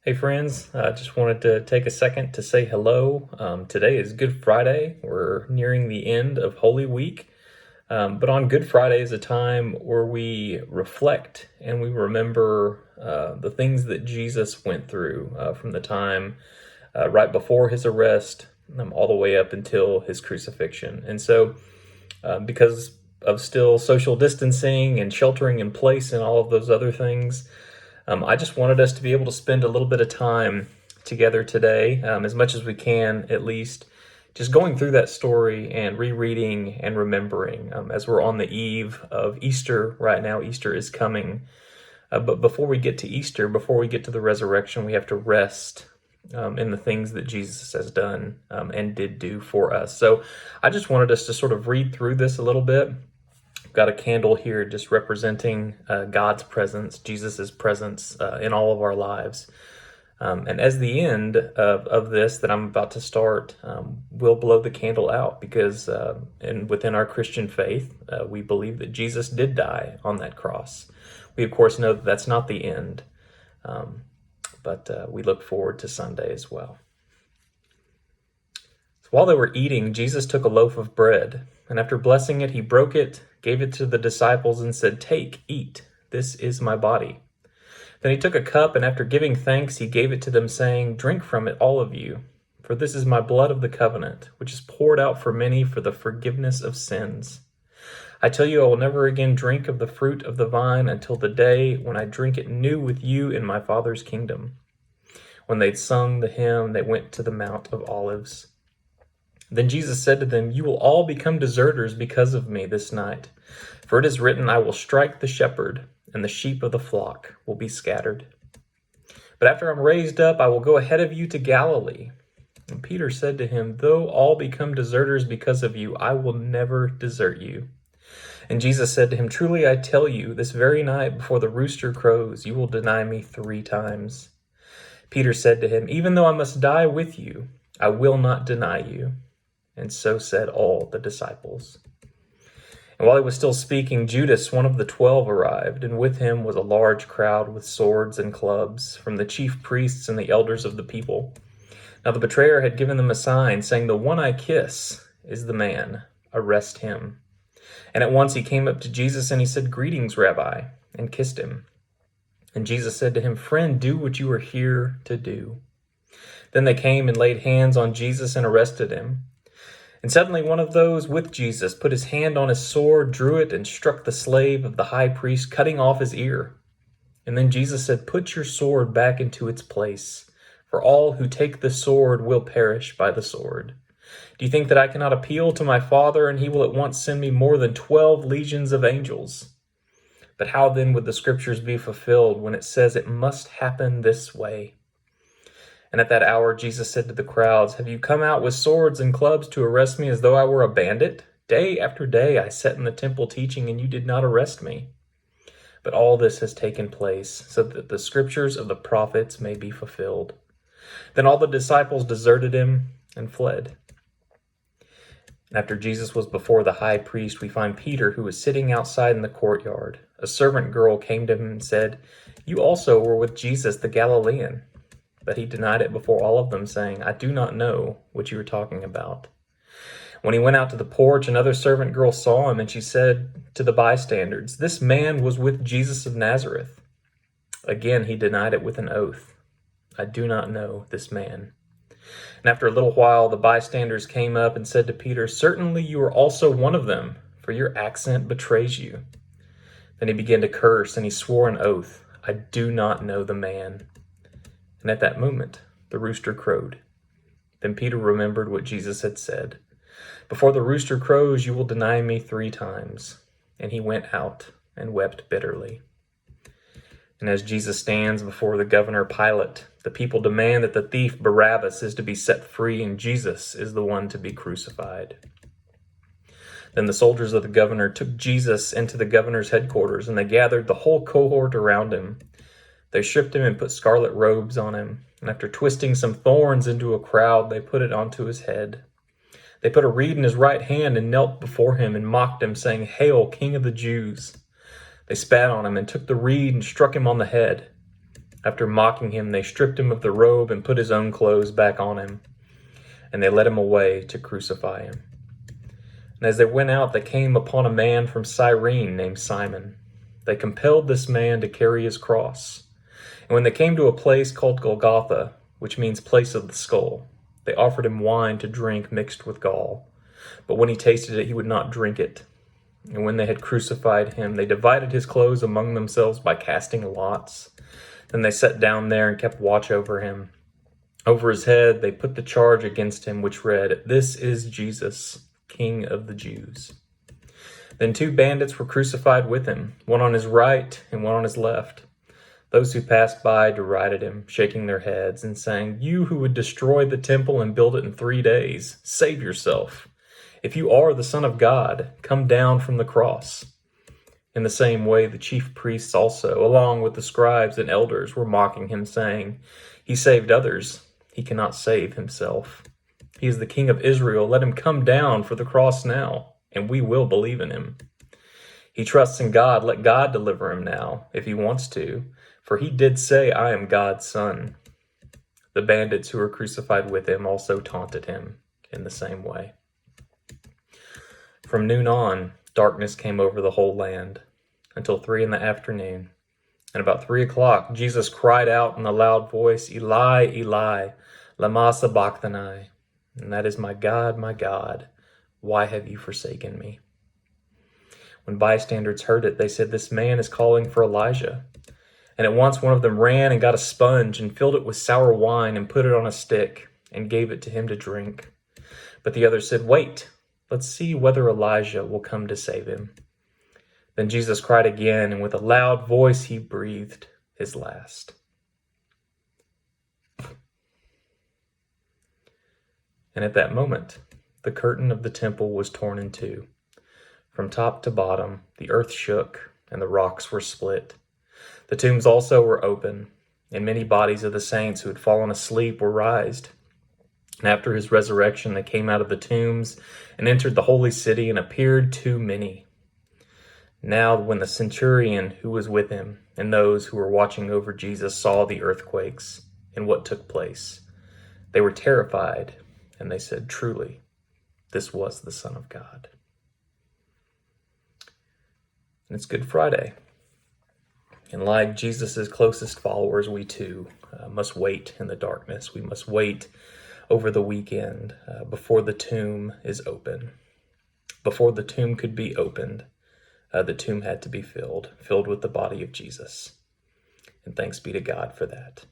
Hey friends, I just wanted to take a second to say hello. Today is Good Friday. We're nearing the end of Holy Week. But on Good Friday is a time where we reflect and we remember the things that Jesus went through from the time right before his arrest all the way up until his crucifixion. And so, because of still social distancing and sheltering in place and all of those other things, I just wanted us to be able to spend a little bit of time together today, as much as we can, at least, just going through that story and rereading and remembering as we're on the eve of Easter right now. Easter is coming. But before we get to Easter, before we get to the resurrection, we have to rest in the things that Jesus has done and did do for us. So I just wanted us to sort of read through this a little bit. Got a candle here just representing God's presence, Jesus's presence in all of our lives. And as the end of this that I'm about to start, we'll blow the candle out because within our Christian faith, we believe that Jesus did die on that cross. We, of course, know that that's not the end, but we look forward to Sunday as well. So while they were eating, Jesus took a loaf of bread, and after blessing it, he broke it, gave it to the disciples, and said, "Take, eat, this is my body." Then he took a cup, and after giving thanks, he gave it to them, saying, "Drink from it, all of you, for this is my blood of the covenant, which is poured out for many for the forgiveness of sins. I tell you, I will never again drink of the fruit of the vine until the day when I drink it new with you in my Father's kingdom." When they'd sung the hymn, they went to the Mount of Olives. Then Jesus said to them, "You will all become deserters because of me this night. For it is written, I will strike the shepherd, and the sheep of the flock will be scattered. But after I'm raised up, I will go ahead of you to Galilee." And Peter said to him, "Though all become deserters because of you, I will never desert you." And Jesus said to him, "Truly I tell you, this very night before the rooster crows, you will deny me 3 times. Peter said to him, "Even though I must die with you, I will not deny you." And so said all the disciples. And while he was still speaking, Judas, one of the 12, arrived, and with him was a large crowd with swords and clubs from the chief priests and the elders of the people. Now the betrayer had given them a sign, saying, "The one I kiss is the man. Arrest him." And at once he came up to Jesus and he said, "Greetings, Rabbi," and kissed him. And Jesus said to him, "Friend, do what you are here to do." Then they came and laid hands on Jesus and arrested him. And suddenly one of those with Jesus put his hand on his sword, drew it, and struck the slave of the high priest, cutting off his ear. And then Jesus said, "Put your sword back into its place, for all who take the sword will perish by the sword. Do you think that I cannot appeal to my Father, and he will at once send me more than 12 legions of angels? But how then would the scriptures be fulfilled when it says it must happen this way?" And at that hour Jesus said to the crowds, "Have you come out with swords and clubs to arrest me as though I were a bandit? Day after day I sat in the temple teaching, and you did not arrest me. But all this has taken place so that the scriptures of the prophets may be fulfilled." Then all the disciples deserted him and fled. And after Jesus was before the high priest, we find Peter, who was sitting outside in the courtyard. A servant girl came to him and said, "You also were with Jesus the Galilean." But he denied it before all of them, saying, "I do not know what you are talking about." When he went out to the porch, another servant girl saw him, and she said to the bystanders, "This man was with Jesus of Nazareth." Again he denied it with an oath, "I do not know this man." And after a little while, the bystanders came up and said to Peter, "Certainly you are also one of them, for your accent betrays you." Then he began to curse, and he swore an oath, "I do not know the man." And at that moment, the rooster crowed. Then Peter remembered what Jesus had said, "Before the rooster crows, you will deny me 3 times." And he went out and wept bitterly. And as Jesus stands before the governor Pilate, the people demand that the thief Barabbas is to be set free, and Jesus is the one to be crucified. Then the soldiers of the governor took Jesus into the governor's headquarters, and they gathered the whole cohort around him. They stripped him and put scarlet robes on him, and after twisting some thorns into a crowd, they put it onto his head. They put a reed in his right hand and knelt before him and mocked him, saying, "Hail, King of the Jews!" They spat on him and took the reed and struck him on the head. After mocking him, they stripped him of the robe and put his own clothes back on him, and they led him away to crucify him. And as they went out, they came upon a man from Cyrene named Simon. They compelled this man to carry his cross. And when they came to a place called Golgotha, which means place of the skull, they offered him wine to drink mixed with gall. But when he tasted it, he would not drink it. And when they had crucified him, they divided his clothes among themselves by casting lots. Then they sat down there and kept watch over him. Over his head they put the charge against him, which read, "This is Jesus, King of the Jews." Then 2 bandits were crucified with him, one on his right and one on his left. Those who passed by derided him, shaking their heads and saying, "You who would destroy the temple and build it in 3 days, save yourself. If you are the Son of God, come down from the cross." In the same way, the chief priests also, along with the scribes and elders, were mocking him, saying, "He saved others. He cannot save himself. He is the King of Israel. Let him come down for the cross now, and we will believe in him. He trusts in God. Let God deliver him now, if he wants to, for he did say, 'I am God's son.'" The bandits who were crucified with him also taunted him in the same way. From noon on, darkness came over the whole land until 3 p.m. And about 3 o'clock, Jesus cried out in a loud voice, "Eli, Eli, lama sabachthani?" And that is, my God, why have you forsaken me?" When bystanders heard it, they said, "This man is calling for Elijah." And at once one of them ran and got a sponge and filled it with sour wine and put it on a stick and gave it to him to drink. But the others said, "Wait, let's see whether Elijah will come to save him." Then Jesus cried again, and with a loud voice he breathed his last. And at that moment, the curtain of the temple was torn in 2. From top to bottom, the earth shook, and the rocks were split. The tombs also were open, and many bodies of the saints who had fallen asleep were raised. And after his resurrection, they came out of the tombs and entered the holy city and appeared to many. Now, when the centurion who was with him and those who were watching over Jesus saw the earthquakes and what took place, they were terrified, and they said, "Truly, this was the Son of God." And it's Good Friday. And like Jesus' closest followers, we too must wait in the darkness. We must wait over the weekend before the tomb is open. Before the tomb could be opened, the tomb had to be filled with the body of Jesus. And thanks be to God for that.